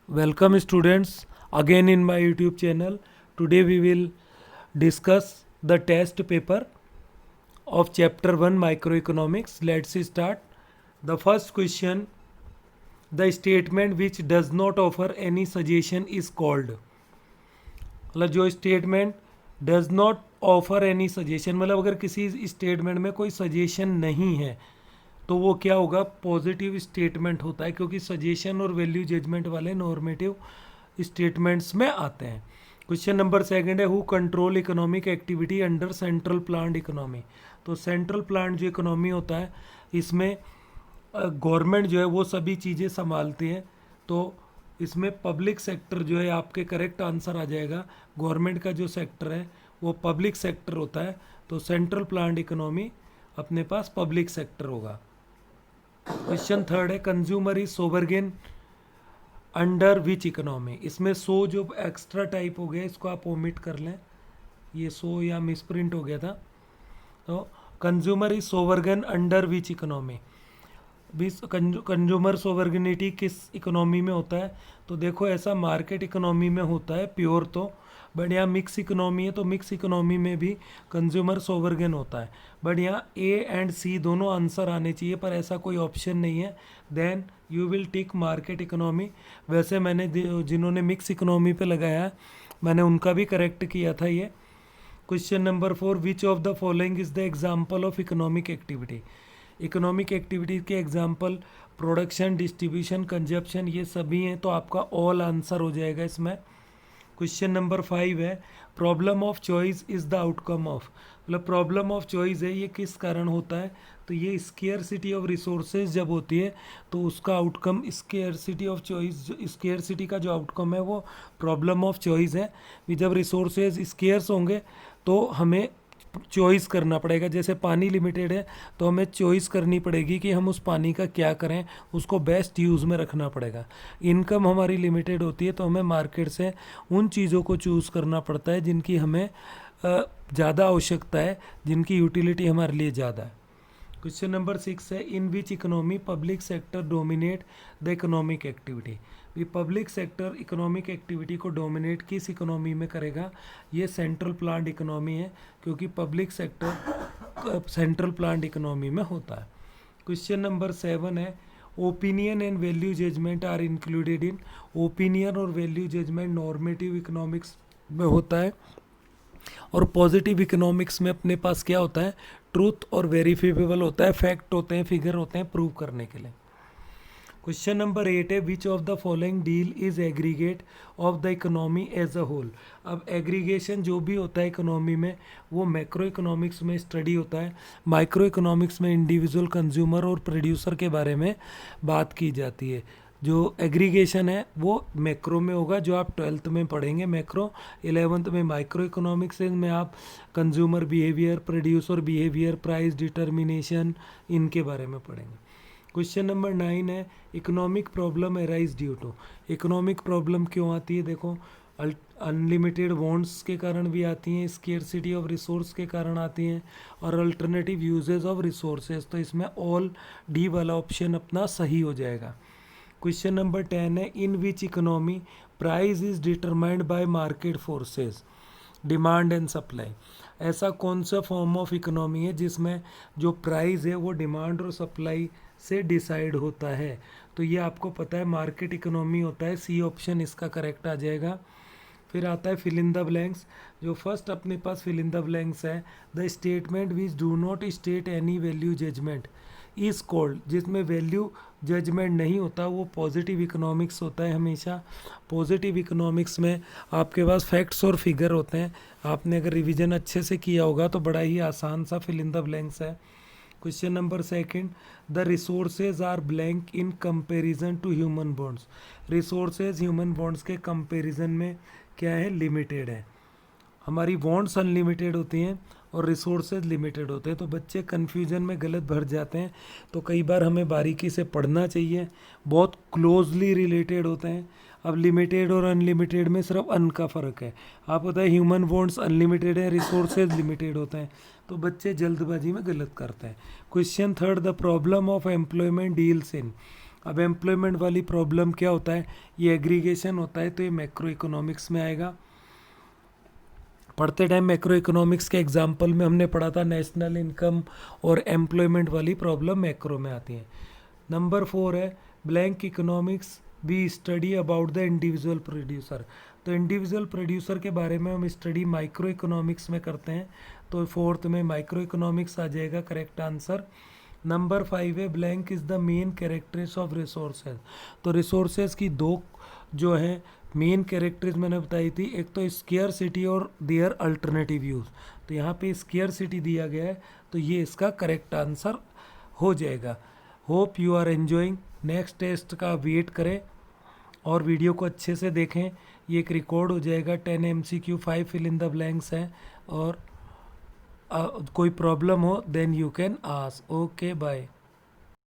Welcome students again in my YouTube channel. Today we will discuss the test paper of chapter 1 microeconomics. Let's start. The first question, the statement which does not offer any suggestion is called. मतलब जो statement does not offer any suggestion, मतलब अगर किसी statement में कोई suggestion नहीं है तो वो क्या होगा, पॉजिटिव स्टेटमेंट होता है, क्योंकि सजेशन और वैल्यू जजमेंट वाले नॉर्मेटिव स्टेटमेंट्स में आते हैं। क्वेश्चन नंबर सेकंड है, who control economic activity under central planned economy. तो सेंट्रल प्लान्ड जो इकोनॉमी होता है इसमें गवर्नमेंट जो है वो सभी चीज़ें संभालती है, तो इसमें पब्लिक सेक्टर जो है, आपके करेक्ट आंसर आ जाएगा। गवर्नमेंट का जो सेक्टर है वो पब्लिक सेक्टर होता है, तो सेंट्रल प्लान्ड इकोनॉमी अपने पास पब्लिक सेक्टर होगा। क्वेश्चन थर्ड है, consumer is sovereign under which economy. इसमें सो जो एक्स्ट्रा टाइप हो गया इसको आप ओमिट कर लें, ये सो या मिसप्रिंट हो गया था। तो consumer is sovereign under which economy, consumer sovereignty किस इकोनॉमी में होता है। तो देखो ऐसा मार्केट इकोनॉमी में होता है प्योर, तो बट यहाँ मिक्स इकोनॉमी है तो मिक्स इकोनॉमी में भी कंज्यूमर सोवरगन होता है। बट यहाँ ए एंड सी दोनों आंसर आने चाहिए, पर ऐसा कोई ऑप्शन नहीं है। Then you will tick market economy. वैसे मैंने जिन्होंने मिक्स इकोनॉमी पे लगाया है मैंने उनका भी करेक्ट किया था ये। Question number 4, which of the following is the example of economic activity. Economic activity के एग्जाम्पल प्रोडक्शन, डिस्ट्रीब्यूशन, कंजप्शन, ये सभी हैं, तो आपका ऑल आंसर हो जाएगा इसमें। क्वेश्चन नंबर 5 है, problem of choice is the outcome of. मतलब प्रॉब्लम ऑफ चॉइस है ये किस कारण होता है, तो ये स्केयरसिटी ऑफ रिसोर्सेज जब होती है तो उसका outcome scarcity of choice, scarcity का जो आउटकम है वो प्रॉब्लम ऑफ चॉइस है। कि जब रिसोर्सेज स्केयर्स होंगे तो हमें चॉइस करना पड़ेगा। जैसे पानी लिमिटेड है तो हमें चॉइस करनी पड़ेगी कि हम उस पानी का क्या करें, उसको बेस्ट यूज़ में रखना पड़ेगा। इनकम हमारी लिमिटेड होती है तो हमें मार्केट से उन चीज़ों को चूज़ करना पड़ता है जिनकी हमें ज़्यादा आवश्यकता है, जिनकी यूटिलिटी हमारे लिए ज़्यादा है। क्वेश्चन नंबर 6 है, in which economy public sector dominate the economic activity. भी पब्लिक सेक्टर इकोनॉमिक एक्टिविटी को डोमिनेट किस इकोनॉमी में करेगा, ये सेंट्रल प्लान्ड इकोनॉमी है, क्योंकि public sector central planned economy में होता है। क्वेश्चन नंबर 7 है, opinion and value judgement are included in. Opinion और वैल्यू जजमेंट नॉर्मेटिव इकोनॉमिक्स में होता है, और पॉजिटिव इकोनॉमिक्स में अपने पास क्या होता है, ट्रूथ और वेरीफाइबल होता है, फैक्ट होते हैं, फिगर होते हैं प्रूव करने के लिए। क्वेश्चन नंबर 8 है, which of the following deal is aggregate of the economy as a whole. अब एग्रीगेशन जो भी होता है इकोनॉमी में वो मैक्रो इकोनॉमिक्स में स्टडी होता है, माइक्रो इकोनॉमिक्स में इंडिविजुअल, कंज्यूमर और प्रोड्यूसर के बारे में बात की जाती है। जो एग्रीगेशन है वो मैक्रो में होगा, जो आप 12th में पढ़ेंगे मैक्रो। 11th में माइक्रो इकोनॉमिक्स में आप consumer behaviour, producer behaviour, price determination, इनके बारे में पढ़ेंगे। क्वेश्चन नंबर 9 है, economic problem arise due to. Economic problem क्यों आती है, देखो अनलिमिटेड वॉन्ट्स के कारण भी आती हैं, स्केर्सिटी ऑफ रिसोर्स के कारण आती हैं, और अल्टरनेटिव यूजेज ऑफ रिसोर्सेज। तो इसमें ऑल डी वाला ऑप्शन अपना सही हो जाएगा। क्वेश्चन नंबर 10 है, in which economy price is determined by market forces, demand and supply. ऐसा कौन सा फॉर्म ऑफ इकोनॉमी है जिसमें जो प्राइस है वो डिमांड और सप्लाई से डिसाइड होता है, तो ये आपको पता है मार्केट इकोनॉमी होता है। सी ऑप्शन इसका करेक्ट आ जाएगा। फिर आता है फिल इन द ब्लैंक्स। जो फर्स्ट अपने पास फिल इन द ब्लैंक्स है, the statement which do not state any value judgement is called. जिसमें वैल्यू जजमेंट नहीं होता वो पॉजिटिव इकोनॉमिक्स होता है हमेशा। पॉजिटिव इकोनॉमिक्स में आपके पास फैक्ट्स और फिगर होते हैं। आपने अगर रिवीजन अच्छे से किया होगा तो बड़ा ही आसान सा फिल इन द ब्लैंक्स है। Question number 2, the resources are blank in comparison to human bonds. Resources human bonds के कंपैरिजन में क्या है, लिमिटेड है। हमारी बॉन्ड्स अनलिमिटेड होती हैं और रिसोर्सेज लिमिटेड होते हैं, तो बच्चे कन्फ्यूजन में गलत भर जाते हैं। तो कई बार हमें बारीकी से पढ़ना चाहिए, बहुत क्लोजली रिलेटेड होते हैं। अब लिमिटेड और अनलिमिटेड में सिर्फ अन का फ़र्क है। आप पता है ह्यूमन बॉन्ड्स अनलिमिटेड है, रिसोर्सेज लिमिटेड होते हैं, तो बच्चे जल्दबाजी में गलत करते हैं। Question 3, the problem of employment deals in. अब एम्प्लॉयमेंट वाली प्रॉब्लम क्या होता है, ये एग्रीगेशन होता है, तो ये मैक्रो इकोनॉमिक्स में आएगा। पढ़ते टाइम मैक्रो इकोनॉमिक्स के एग्जाम्पल में हमने पढ़ा था नेशनल इनकम और एम्प्लॉयमेंट वाली प्रॉब्लम मैक्रो में आती है। नंबर 4 है blank economics, we study about the individual producer. तो इंडिविजुअल प्रोड्यूसर के बारे में हम स्टडी माइक्रो इकोनॉमिक्स में करते हैं, तो फोर्थ में माइक्रो इकोनॉमिक्स आ जाएगा करेक्ट आंसर। नंबर 5 है blank is the main characteristic of resources. तो रिसोर्सेज की दो जो है मेन कैरेक्टर्स मैंने बताई थी, एक तो स्केयरसिटी और देयर अल्टरनेटिव यूज़। तो यहाँ पे स्केयरसिटी दिया गया है, तो ये इसका करेक्ट आंसर हो जाएगा। Hope you are enjoying. Next test का वेट करें और वीडियो को अच्छे से देखें, ये एक रिकॉर्ड हो जाएगा। 10 MCQ, 5 fill in the blanks हैं, और कोई प्रॉब्लम हो then you can ask. Okay bye.